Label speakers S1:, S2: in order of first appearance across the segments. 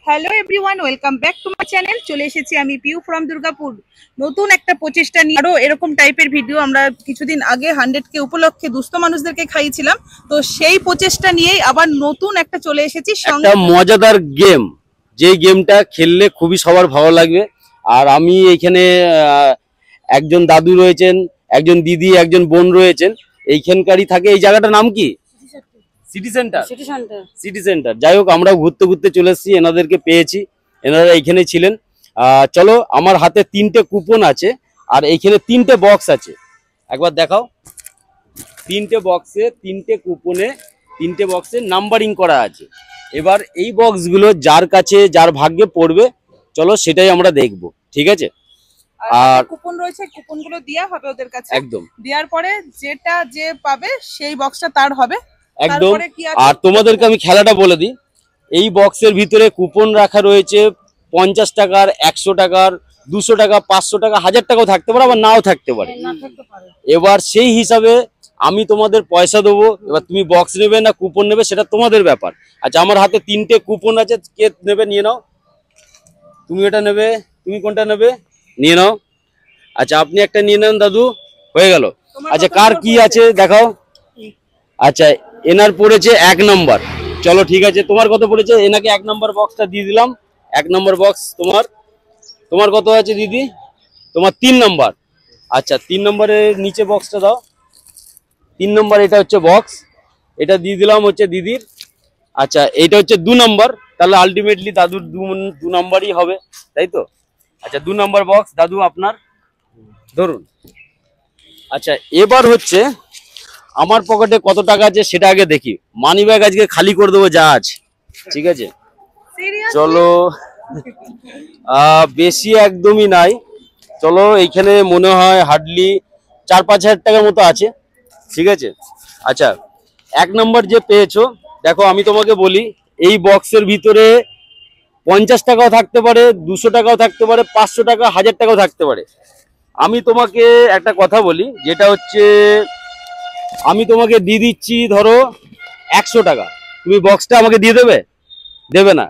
S1: Hello everyone, welcome back to my channel. চলে এসেছি আমি পিউ ফ্রম দুর্গাপুর নতুন একটা প্রচেষ্টা নিয়ে। আরো এরকম টাইপের ভিডিও আমরা কিছুদিন আগে 100K উপলক্ষে দুস্থ মানুষদেরকে খাইয়েছিলাম, তো সেই প্রচেষ্টা নিয়েই আবার নতুন একটা চলে এসেছি।
S2: একটা মজাদার গেম, যে গেমটা খেললে খুবই সবার ভালো লাগবে। আর আমি এখানে একজন দাদু রয়েছেন, একজন দিদি, একজন বোন রয়েছেন, এইখানকারই থাকে। এই জায়গাটার নাম কি? City centre. City centre. যাই হোক, আমরা ঘুরতে ঘুরতে চলে এসেছি, এনাদেরকে পেয়েছি, এনারা এইখানে ছিলেন। চলো, আমার হাতে 3টে কুপন আছে আর এইখানে 3টে বক্স আছে, একবার দেখাও। 3টে বক্সে 3টে কুপনে 3টে বক্সে নাম্বারিং করা আছে। এবার এই বক্সগুলো যার কাছে যার ভাগ্যে পড়বে, চলো সেটাই আমরা দেখব, ঠিক আছে?
S1: আর কুপন রয়েছে, কুপনগুলো দেয়া হবে ওদের কাছে।
S2: একদম
S1: দেওয়ার পরে যেটা যে পাবে সেই বক্সটা তার হবে
S2: একদম। আর তোমাদেরকে আমি খেলাটা বলে দিই। এই বক্সের ভিতরে কুপন রাখা রয়েছে 50 টাকার, 100 টাকার, 200 টাকা, 500 টাকা, 1000 টাকাও থাকতে পারে, আবার নাও থাকতে পারে। এবার সেই হিসাবে আমি তোমাদের পয়সা দেবো। এবার তুমি বক্স নেবে না কুপন নেবে সেটা তোমাদের ব্যাপার। আচ্ছা, আমার হাতে 3টে কুপন আছে, কে নেবে নিয়ে নাও। তুমি এটা নেবে, তুমি কোনটা নেবে নিয়ে নাও। আচ্ছা, আপনি একটা নিয়ে নেন দাদু, হয়ে গেল। আচ্ছা, কার কি আছে দেখাও। আচ্ছা, এনার পড়েছে 1 নম্বর। চলো ঠিক আছে, তোমার কত পড়েছে? এনাকে 1 নম্বর বক্সটা দিয়ে দিলাম। 1 নম্বর বক্স তোমার কত আছে দিদি? তোমার 3 নম্বর। আচ্ছা, 3 নম্বরের নিচে বক্সটা দাও। 3 নম্বর, এটা হচ্ছে বক্স, এটা দিয়ে দিলাম হচ্ছে দিদির। আচ্ছা, এইটা হচ্ছে 2 নম্বর, তাহলে আলটিমেটলি দাদুর 2 নম্বরই হবে, তাই তো? আচ্ছা, 2 নম্বর বক্স দাদু আপনার ধরুন। আচ্ছা, এবার হচ্ছে আমার পকেটে কত টাকা আছে সেটা আগে দেখি। মানি ব্যাগ আজকে খালি করে দেবো যা আছে, ঠিক আছে? চলো, বেশি একদমই নাই। চলো, এইখানে মনে হয় হার্ডলি 4-5 হাজার টাকার মতো আছে, ঠিক আছে? আচ্ছা, 1 নম্বর যে পেয়েছো, দেখো আমি তোমাকে বলি, এই বক্সের ভিতরে 50 টাকাও থাকতে পারে, 200 টাকাও থাকতে পারে, 500 টাকা, 1000 টাকাও থাকতে পারে। আমি তোমাকে একটা কথা বলি, যেটা হচ্ছে আমি তোমাকে দিয়ে দিচ্ছি ধরো 100 টাকা। তুমি বক্সটা আমাকে দিয়ে দেবে? দেবে না?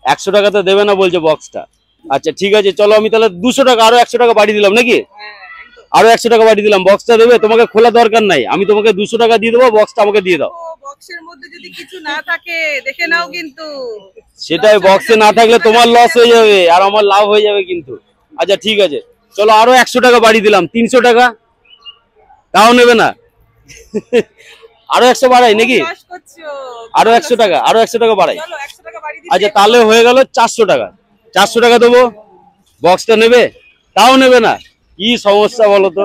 S2: 100 টাকা তো দেবে না বলছে বক্সটা। আচ্ছা ঠিক আছে, চলো আমি তাহলে 200 টাকা, আরো 100 টাকা বাড়িয়ে দিলাম নাকি? আরো 100 টাকা বাড়িয়ে দিলাম। বক্সটা দেবে? তোমাকে খোলা দরকার নাই, আমি তোমাকে 200 টাকা দিয়ে দেবো, বক্সটা আমাকে দিয়ে দাও।
S1: বক্সের মধ্যে যদি কিছু না থাকে দেখে নাও কিন্তু।
S2: সেটাই, বক্সে না থাকলে তোমার লস হয়ে যাবে আর আমার লাভ হয়ে যাবে কিন্তু। আচ্ছা ঠিক আছে, চলো আরো 100 টাকা বাড়িয়ে দিলাম, 300 টাকা। তাও নেবে না? আরো 100 বাড়াই নাকি? আরো 100 টাকা, আরো 100 টাকা বাড়াই। আচ্ছা, তাহলে হয়ে গেল 400 টাকা। 400 টাকা দেবো, বক্সটা নেবে? তাও নেবে না। কি সমস্যা বলো তো?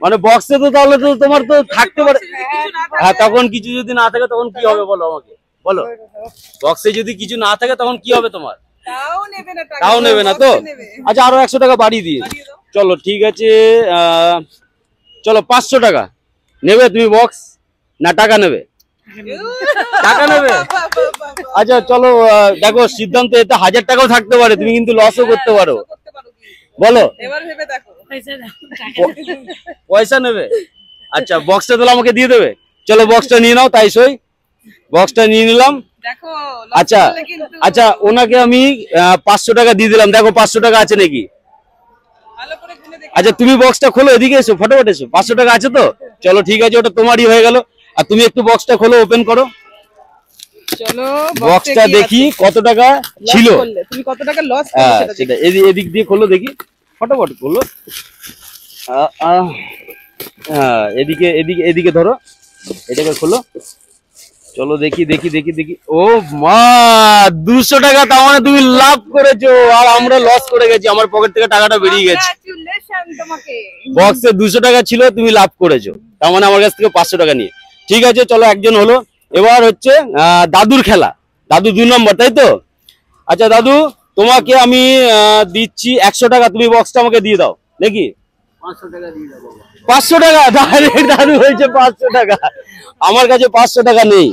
S2: মানে বক্সে তো তাহলে তো তোমার তো থাকতে পারে। হ্যাঁ, তখন কিছু যদি না থাকে তখন কি হবে বলো আমাকে, বলো। বক্সে যদি কিছু না থাকে তখন কি হবে তোমার? তাও নেবে না তো? আচ্ছা, আরো 100 টাকা বাড়িয়ে দিয়ে। চলো ঠিক আছে, চলো 500 টাকা নেবে তুমি বক্স, না টাকা নেবে? টাকা নেবে? আচ্ছা চলো, দেখো সিদ্ধান্ত, এতে 1000 টাকাও থাকতে পারে, তুমি কিন্তু লসও করতে পারো, বলো। পয়সা নেবে? আচ্ছা, বক্সটা তাহলে আমাকে দিয়ে দেবে। চলো বক্সটা নিয়ে নাও, তাই সই। বক্সটা নিয়ে নিলাম। আচ্ছা আচ্ছা, ওনাকে আমি 500 টাকা দিয়ে দিলাম। দেখো 500 টাকা আছে নাকি? আচ্ছা, তুমি বক্সটা খোলো, এদিকে এসো, ফটোফট এসো। 500 টাকা আছে তো? চলো ঠিক আছে, ওটা তোমারই হয়ে গেল। আর তুমি একটু বক্সটা খোলো, ওপেন করো।
S1: চলো
S2: বক্সটা দেখি কত টাকা ছিল।
S1: তুমি কত টাকা লস
S2: করলে সেটা এদিক দিয়ে খোলো দেখি, ফটোফট খোলো। হ্যাঁ, এদিকে এদিকে এদিকে ধরো, এটাকে খোলো। চলো দেখি দেখি দেখি দেখি। ও মা, 200 টাকা! তার মানে তুমি লাভ করেছো আর আমরা লস করে গেছি। আমার পকেট থেকে টাকাটা বেরিয়ে গেছে। বক্সে 200 টাকা ছিল, তুমি লাভ করেছো, তার মানে আমার কাছ থেকে 500 টাকা নিয়ে। ঠিক আছে, চলো একজন হলো। এবার হচ্ছে দাদুর খেলা। দাদু 2 নম্বর, তাই তো? আচ্ছা দাদু, তোমাকে আমি দিচ্ছি 100 টাকা, তুমি বক্সটা আমাকে দিয়ে দাও নাকি? 500 টাকা দিয়ে দাও। 500 টাকা ডাইরেক্ট দাদু হয়েছে 500 টাকা। আমার কাছে 500 টাকা নেই।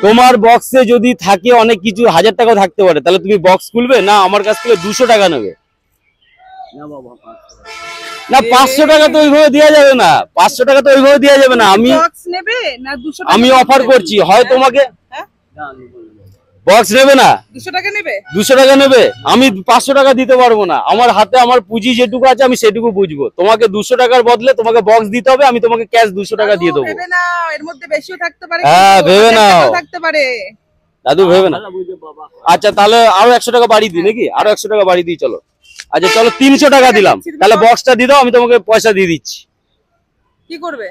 S2: তোমার বক্সে যদি থাকে অনেক কিছু, 1000 টাকাও থাকতে পারে, তাহলে তুমি বক্স খুলবে না আমার কাছ থেকে 200 টাকা নেবে? না, 500 টাকা তো ওইভাবে দেওয়া যাবে না। 500 টাকা তো ওইভাবে দেওয়া যাবে না। আমি অফার করছি, হয় তোমাকে বক্স নেবে না?
S1: 200 টাকা নেবে?
S2: 200 টাকা নেবে? আমি 500 টাকা দিতে পারবো না। আমার হাতে আমার পুঁজি যেটুকু আছে আমি সেটুকু বুঝবো। তোমাকে 200 টাকার বদলে তোমাকে বক্স দিতে হবে, আমি তোমাকে ক্যাশ 200 টাকা দিয়ে দেবো।
S1: ভেবে নাও, এর মধ্যে বেশিও থাকতে পারে,
S2: হ্যাঁ ভেবে নাও,
S1: থাকতে পারে
S2: দাদু, ভেবে না। আচ্ছা তাহলে আরো 100 টাকা বাড়ি দিই নাকি? আরো 100 টাকা বাড়ি দিই, চলো। আচ্ছা চলো 300 টাকা দিলাম, তাহলে বক্সটা দিয়ে দাও, আমি তোমাকে পয়সা দিয়ে দিচ্ছি।
S1: কি করবে?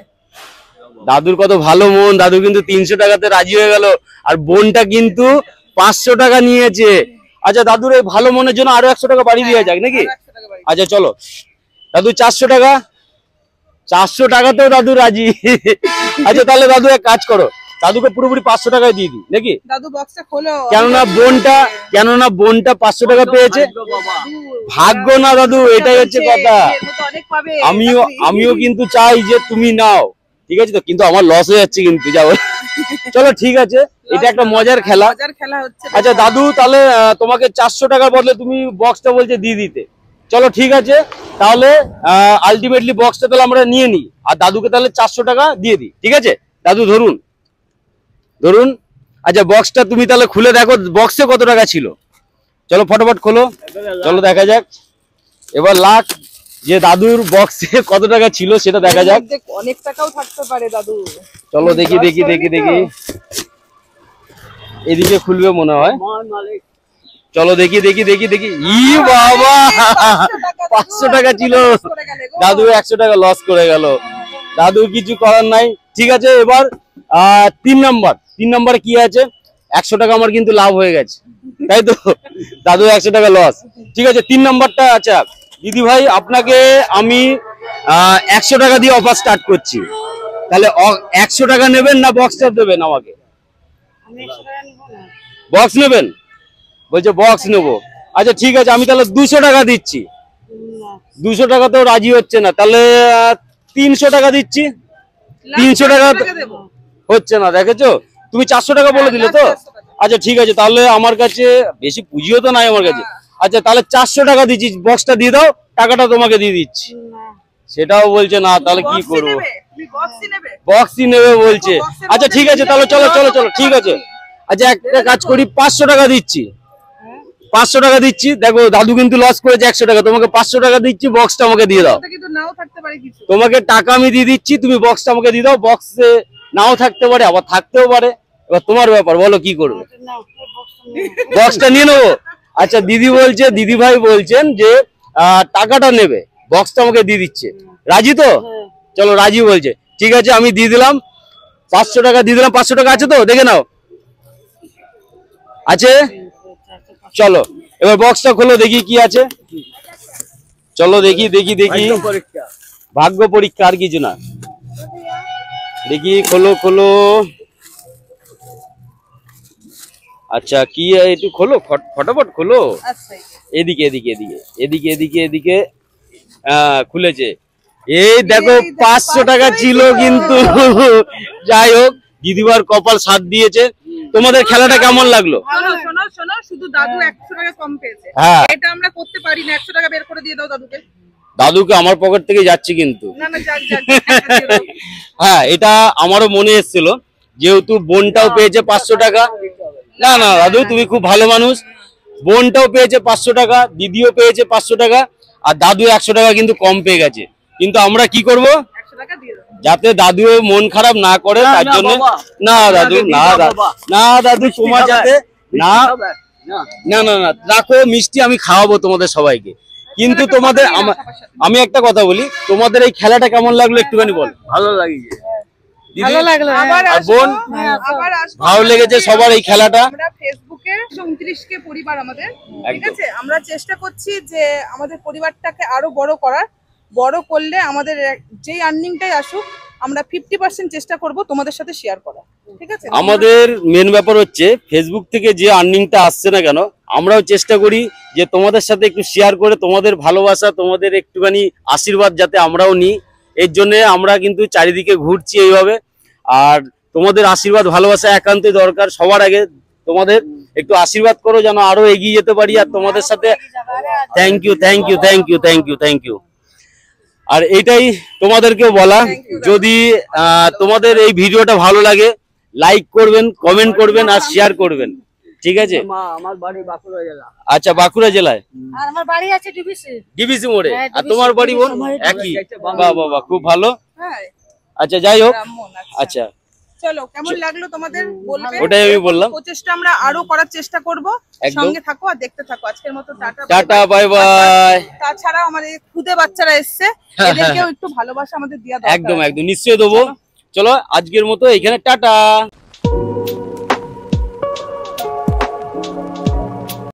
S2: দাদুর কত ভালো মন, দাদু কিন্তু 300 টাকাতে রাজি হয়ে গেল, আর বোনটা কিন্তু 500 টাকা নিয়েছে। আচ্ছা দাদুর এই ভালো মনের জন্য আরো 100 টাকা বাড়ি দেওয়া যাক নাকি? আচ্ছা চলো দাদু 400 টাকা, 400 টাকাতেও দাদু রাজি। আচ্ছা তাহলে দাদু এক কাজ করো, দাদুকে পুরোপুরি 500 টাকায় দিয়ে দিই নাকি?
S1: দাদু বক্সটা খোলো,
S2: কেননা বোনটা 500 টাকা পেয়েছে। ভাগ্য না দাদু, এটাই হচ্ছে কথা। আমিও কিন্তু চাই যে তুমি নাও, ঠিক আছে তো, কিন্তু আমার লস হয়ে যাচ্ছে কিন্তু, যাও। চলো ঠিক আছে, এটা একটা মজার খেলা
S1: হচ্ছে।
S2: আচ্ছা দাদু তাহলে তোমাকে 400 টাকার বদলে তুমি বক্সটা বলছে দিয়ে দিতে। চলো ঠিক আছে, তাহলে আলটিমেটলি বক্সটা তাহলে আমরা নিয়ে নিই, আর দাদুকে তাহলে 400 টাকা দিয়ে দিই, ঠিক আছে? দাদু ধরুন। আচ্ছা বক্সটা তুমি তাহলে খুলে দেখো বক্সে কত টাকা ছিল। চলো ফটাফট খোলো, চলো দেখা যাক এবার লাখ যে দাদুর বক্সে কত টাকা ছিল সেটা দেখা যাক।
S1: অনেক টাকাও থাকতে পারে দাদু।
S2: চলো দেখি। এদিকে খুলবে মনে হয়, চলো দেখি। ই বাবা, 500 টাকা ছিল, দাদু 100 টাকা লস করে গেল। দাদু কিছু করার নাই, ঠিক আছে। এবার 3 নাম্বার কি আছে? 100 টাকা আমার কিন্তু লাভ হয়ে গেছে, তাই তো? দাদু 100 টাকা লস, ঠিক আছে। 3 নাম্বারটা, আচ্ছা দিদি ভাই আপনাকে আমি 100 টাকা দিয়ে অফার স্টার্ট করছি, তাহলে 100 টাকা নেবেন না বক্সটা দেবেন আমাকে? বক্স নেবেন? বলছে বক্স নেবো। আচ্ছা ঠিক আছে, আমি তাহলে 200 টাকা দিচ্ছি। 200 টাকা তো রাজি হচ্ছে না, তাহলে 300 টাকা দিচ্ছি। 300 টাকা হচ্ছে না, দেখেছো? তুমি 400 টাকা বলে দিলে তো। আচ্ছা ঠিক আছে, তাহলে আমার কাছে বেশি পুঁজিও তো নাই আমার কাছে। আচ্ছা তাহলে 400 টাকা দিচ্ছি, বক্সটা দিয়ে দাও, টাকাটা তোমাকে দিয়ে দিচ্ছি। সেটাও বলছে না, তাহলে কি করবো? বক্সই নেবে বলছে। আচ্ছা ঠিক আছে, তাহলে চলো ঠিক আছে। আচ্ছা একটা কাজ করি, 500 টাকা দিচ্ছি। 500 টাকা দিচ্ছি, দেখো দাদু কিন্তু লস করেছে 100 টাকা, তোমাকে 500 টাকা দিচ্ছি, বক্সটা আমাকে দিয়ে দাও। তোমাকে টাকা আমি দিয়ে দিচ্ছি, তুমি বক্সটা আমাকে দিয়ে দাও। বক্সে নাও থাকতে পারে, আবার থাকতেও পারে, এবার তোমার ব্যাপার, বলো কি করবে? বক্সটা নিয়ে নেবো। আচ্ছা দিদি ভাই বলছেন যে টাকাটা নেবে, বক্সটা আমাকে দিয়ে দিচ্ছে, রাজি তো? চলো রাজি বলছে, ঠিক আছে আমি দিয়ে দিলাম 500 টাকা দিয়ে দিলাম। 500 টাকা আছে তো, দেখে নাও আছে। চলো এবার বক্সটা খোলো, দেখি কি আছে। চলো দেখি ভাগ্য পরীক্ষা, আর কিছু না। দেখি খোলো। আচ্ছা কি একটু খোলো, ফটাফট খোলো। এদিকে খুলেছে। এই দেখো 500 টাকা ছিল কিন্তু। যাই হোক, দিদিবার কপাল সাথ দিয়েছে। তোমাদের খেলাটা কেমন লাগলো?
S1: শোনো, শুধু দাদু 100 টাকা কম পেয়েছে, এটা আমরা করতে পারি না। 100 টাকা বের করে দিয়ে দাও দাদুকে।
S2: দাদুকে আমার পকেট থেকে যাচ্ছে কিন্তু। হ্যাঁ এটা আমারও মনে এসেছিল, যেহেতু বোনটাও পেয়েছে 500 টাকা। না দাদু তুমি খুব ভালো মানুষ, বোনটাও পেয়েছে 500 টাকা, দিদিও পেয়েছে 500 টাকা, আর দাদু 100 টাকা কিন্তু কম পেয়ে গেছে। কিন্তু আমরা কি করব, যাতে দাদু মন খারাপ না করে, তার জন্য না দাদু তোমার যাতে না রাখো, মিষ্টি আমি খাওয়াবো তোমাদের সবাইকে। কিন্তু তোমাদের আমি একটা কথা বলি, তোমাদের এই খেলাটা কেমন লাগলো একটুখানি বল।
S3: ভালো লাগিছে,
S2: বোন ভালো লেগেছে সবার এই খেলাটা।
S1: আমরা ফেসবুকে 29কে পরিবার আমাদের, ঠিক আছে, আমরা চেষ্টা করছি যে আমাদের পরিবারটাকে আরো বড় করলে আমাদের যেই আর্নিংটাই আসুক, আমরা 50% চেষ্টা করব তোমাদের সাথে শেয়ার করা, ঠিক আছে?
S2: আমাদের মেন ব্যাপার হচ্ছে ফেসবুক থেকে যে আর্নিংটা আসছে না কেন, আমরাও চেষ্টা করি যে তোমাদের সাথে একটু শেয়ার করে তোমাদের ভালোবাসা, তোমাদের একটুখানি আশীর্বাদ যাতে আমরাও নিই। এর জন্য আমরা কিন্তু চারিদিকে ঘুরছি এইভাবে। আর তোমাদের আশীর্বাদ ভালোবাসা একান্তই দরকার। সবার আগে তোমাদের একটু আশীর্বাদ করো যেন আরো এগিয়ে যেতে পারি। আর তোমাদের সাথে থ্যাংক ইউ। আর এটাই তোমাদেরকেও বলা, যদি তোমাদের এই ভিডিওটা ভালো লাগে লাইক করবেন, কমেন্ট করবেন আর শেয়ার করবেন, ঠিক আছে।
S3: আমার বাড়ি বাঁকুড়া জেলা।
S2: আচ্ছা, বাঁকুড়া জেলায়।
S1: আর আমার বাড়ি আছে ডিবিসি।
S2: ডিবিসি মোড়ে।
S1: হ্যাঁ,
S2: আর তোমার বাড়ি বোন? একই। বাহ বাহ বাহ, খুব ভালো।
S1: হ্যাঁ,
S2: আচ্ছা, যাই হোক।
S1: ব্রাহ্মণ।
S2: আচ্ছা,
S1: চলো, কেমন লাগলো তোমাদের বলবে।
S2: ওটাই আমি বললাম।
S1: প্রচেষ্টা আমরা আরো করার চেষ্টা করব।
S2: একদম।
S1: সঙ্গে থাকো আর দেখতে থাকো। আজকের মতো টাটা
S2: টাটা, বাই বাই।
S1: তাছাড়া আমাদের খুদে বাচ্চারা এসছে, এদেরকেও একটু ভালোবাসা আমাদের দেওয়া দরকার।
S2: একদম একদম, নিশ্চয়ই দেবো। চলো, আজকের মতো এখানে টাটা।